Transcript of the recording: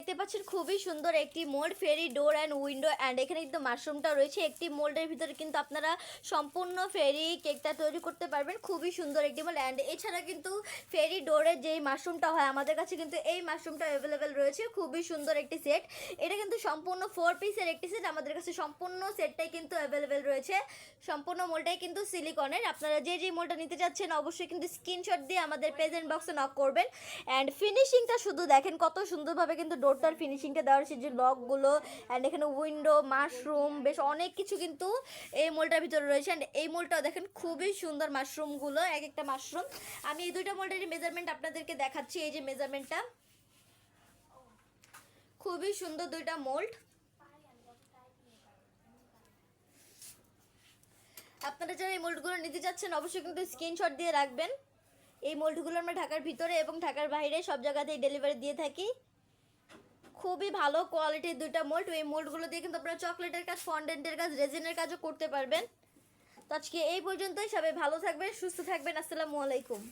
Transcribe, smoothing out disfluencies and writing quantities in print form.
দেখতে পাচ্ছেন খুবই সুন্দর একটি mould fairy door and window অ্যান্ড এখানে কিন্তু মাশরুমটা রয়েছে। একটি মোল্ডের ভিতরে কিন্তু আপনারা সম্পূর্ণ ফেরি কেকটা তৈরি করতে পারবেন। খুবই সুন্দর একটি মোল্ড অ্যান্ড এছাড়া কিন্তু ফেরি ডোরের যেই মাশরুমটা হয় আমাদের কাছে কিন্তু এই মাশরুমটা অ্যাভেলেবেল রয়েছে। খুবই সুন্দর একটি সেট, এটা কিন্তু সম্পূর্ণ 4 পিসের একটি সেট। আমাদের কাছে সম্পূর্ণ সেটটাই কিন্তু অ্যাভেলেবেল রয়েছে। সম্পূর্ণ মোল্ডটাই কিন্তু সিলিকনের। আপনারা যে মোল্ডটা নিতে চাচ্ছেন অবশ্যই কিন্তু স্ক্রিনশট দিয়ে আমাদের প্রেজেন্ট বক্সে নক করবেন। অ্যান্ড ফিনিশিংটা শুধু দেখেন কত সুন্দরভাবে কিন্তু ডোরটার ফিনিশিংটা দেওয়া হয়েছে, যে লকগুলো অ্যান্ড এখানে উইন্ডো মাশরুম বেশ অনেক কিছু কিন্তু এই মোলটার ভিতরে রয়েছে। অ্যান্ড এই মোলটাও দেখেন খুবই সুন্দর, মাশরুমগুলো এক একটা মাশরুম। আমি এই দুইটা মোল্ডের মেজারমেন্ট আপনাদেরকে দেখাচ্ছি। এই যে মেজারমেন্টটা খুবই সুন্দর দুইটা মোল্ড। আপনারা যারা এই মোল্ডগুলো নিতে চাচ্ছেন অবশ্যই কিন্তু স্ক্রিনশট দিয়ে রাখবেন। এই মোল্ডগুলো আমরা ঢাকার ভিতরে এবং ঢাকার বাইরে সব জায়গাতেই ডেলিভারি দিয়ে থাকি। খুবই ভালো কোয়ালিটির দুইটা মোল্ড। এই মোল্ডগুলো দিয়ে কিন্তু আপনারা চকলেটের কাজ, ফন্ডেন্টের কাজ, রেজিনের কাজও করতে পারবেন। তো আজকে এই পর্যন্তই। সবাই ভালো থাকবেন, সুস্থ থাকবেন। আসসালামু আলাইকুম।